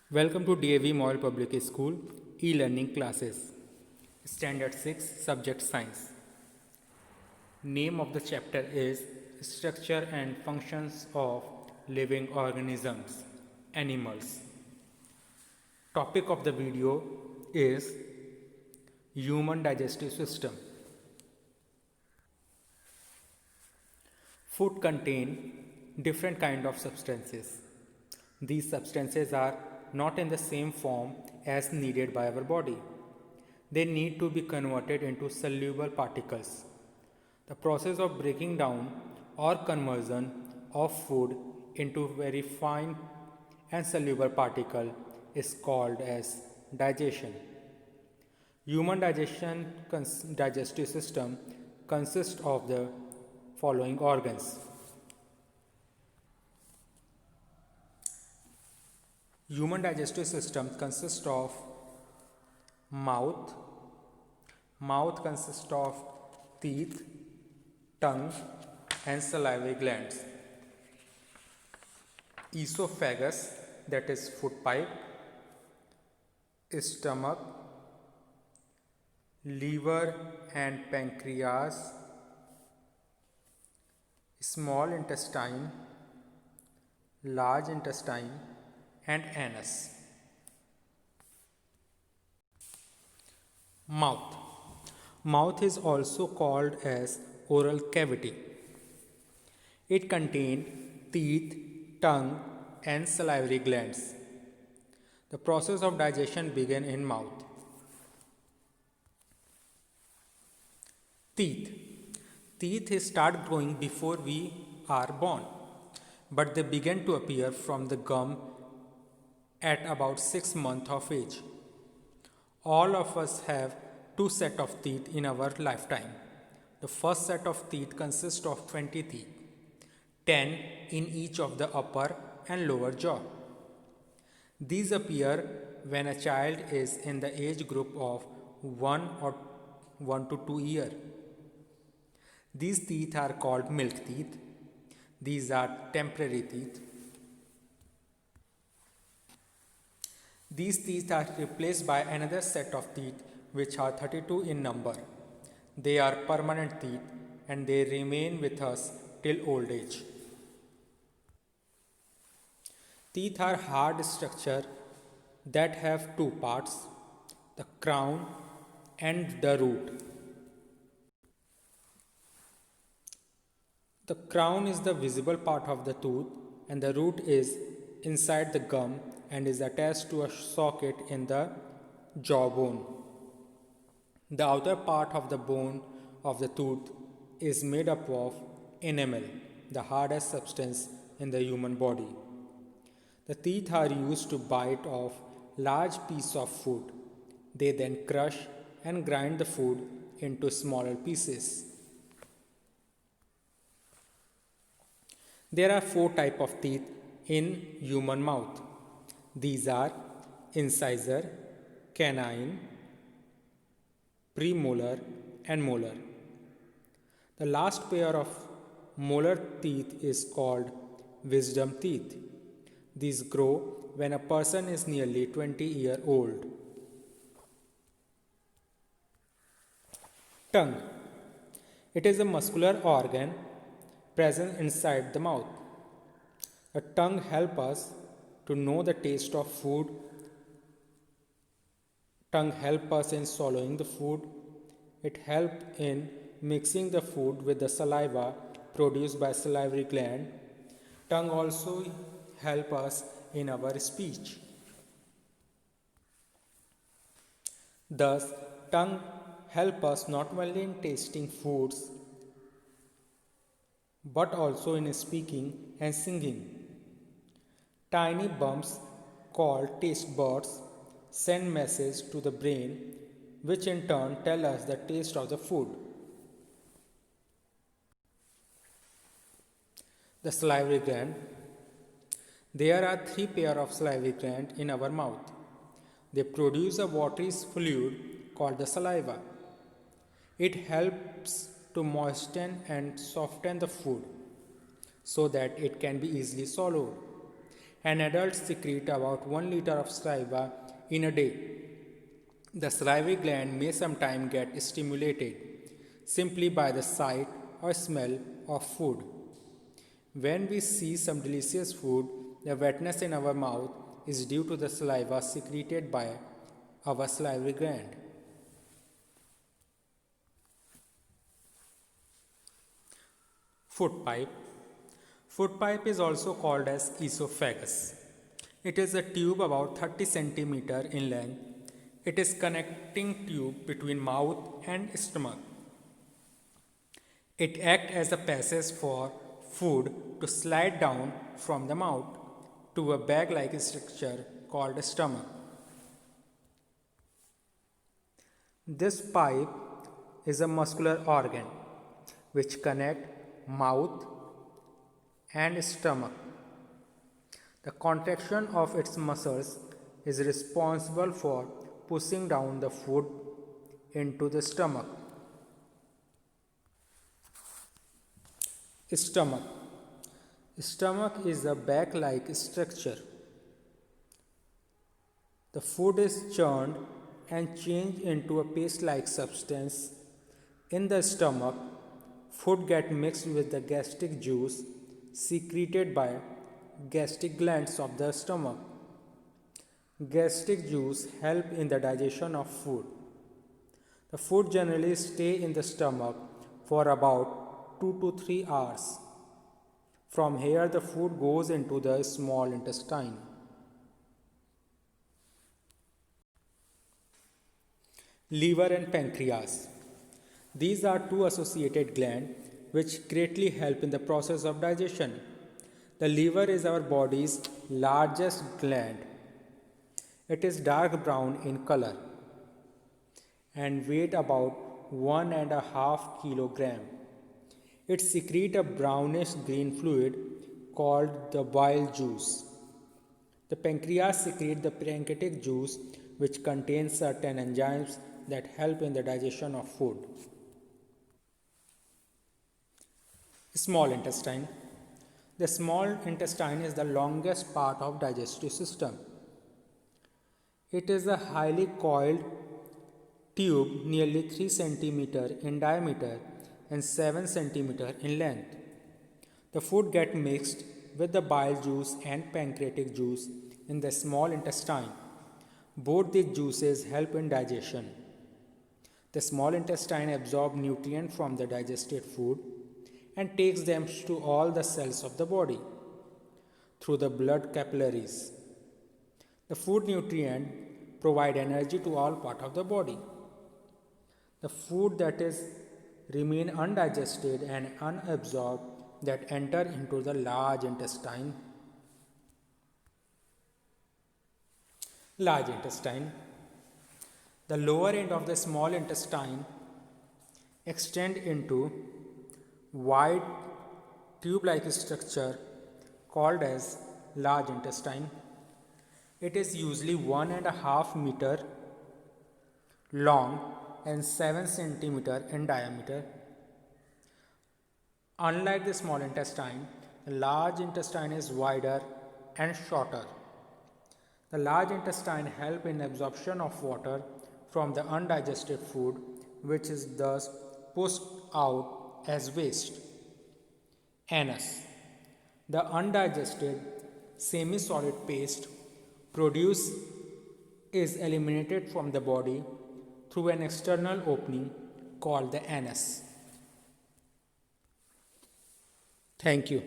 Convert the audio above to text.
Welcome to DAV Model Public School e-learning classes. Standard 6 Subject Science. Name of the chapter is Structure and Functions of Living Organisms, Animals. Topic of the video is Human Digestive System. Food contain different kind of substances. These substances are not in the same form as needed by our body. They need to be converted into soluble particles. The process of breaking down or conversion of food into very fine and soluble particle is called as digestion. Human digestive system consists of the following organs. Human digestive system consists of mouth. Mouth consists of teeth, tongue, and salivary glands. Esophagus, that is food pipe. Stomach, liver and pancreas. Small intestine, large intestine, and anus. Mouth. Mouth is also called as oral cavity. It contains teeth, tongue, and salivary glands. The process of digestion begins in mouth. Teeth. Teeth start growing before we are born, but they begin to appear from the gum at about 6 months of age. All of us have two sets of teeth in our lifetime. The first set of teeth consists of 20 teeth, 10 in each of the upper and lower jaw. These appear when a child is in the age group of 1 to 2 years. These teeth are called milk teeth. These are temporary teeth. These teeth are replaced by another set of teeth which are 32 in number. They are permanent teeth and they remain with us till old age. Teeth are hard structure that have two parts, the crown and the root. The crown is the visible part of the tooth and the root is inside the gum and is attached to a socket in the jawbone. The outer part of the bone of the tooth is made up of enamel, the hardest substance in the human body. The teeth are used to bite off large pieces of food. They then crush and grind the food into smaller pieces. There are 4 types of teeth in human mouth. These are incisor, canine, premolar, and molar. The last pair of molar teeth is called wisdom teeth. These grow when a person is nearly 20 years old. Tongue. It is a muscular organ present inside the mouth. The tongue helps us to know the taste of food. Tongue helps us in swallowing the food. It helps in mixing the food with the saliva produced by salivary gland. Tongue also helps us in our speech. Thus, tongue helps us not only in tasting foods but also in speaking and singing. Tiny bumps called taste buds send messages to the brain which in turn tell us the taste of the food. The salivary gland. There are 3 pairs of salivary glands in our mouth. They produce a watery fluid called the saliva. It helps to moisten and soften the food so that it can be easily swallowed. An adult secretes about 1 liter of saliva in a day. The salivary gland may sometimes get stimulated simply by the sight or smell of food. When we see some delicious food, the wetness in our mouth is due to the saliva secreted by our salivary gland. Food pipe. Food pipe is also called as esophagus. It is a tube about 30 centimeter in length. It is connecting tube between mouth and stomach. It acts as a passage for food to slide down from the mouth to a bag-like structure called a stomach. This pipe is a muscular organ which connects mouth and stomach. The contraction of its muscles is responsible for pushing down the food into the stomach. Stomach. Stomach is a bag-like structure. The food is churned and changed into a paste-like substance. In the stomach, food gets mixed with the gastric juice secreted by gastric glands of the stomach. Gastric juice help in the digestion of food. The food generally stays in the stomach for about 2 to 3 hours. From here, the food goes into the small intestine. Liver and pancreas. These are two associated glands which greatly help in the process of digestion. The liver is our body's largest gland. It is dark brown in color and weighs about 1.5 kilogram. It secretes a brownish green fluid called the bile juice. The pancreas secretes the pancreatic juice, which contains certain enzymes that help in the digestion of food. Small intestine. The small intestine is the longest part of digestive system. It is a highly coiled tube nearly 3 cm in diameter and 7 cm in length. The food gets mixed with the bile juice and pancreatic juice in the small intestine. Both these juices help in digestion. The small intestine absorbs nutrients from the digested food and takes them to all the cells of the body through the blood capillaries. The food nutrients provide energy to all parts of the body. The food that is remain undigested and unabsorbed that enter into the large intestine. Large intestine. The lower end of the small intestine extend into wide tube-like structure called as large intestine. It is usually 1.5 meter long and 7 centimeter in diameter. Unlike the small intestine, the large intestine is wider and shorter. The large intestine helps in absorption of water from the undigested food, which is thus pushed out as waste. Anus. The undigested semi-solid paste produced is eliminated from the body through an external opening called the anus. Thank you.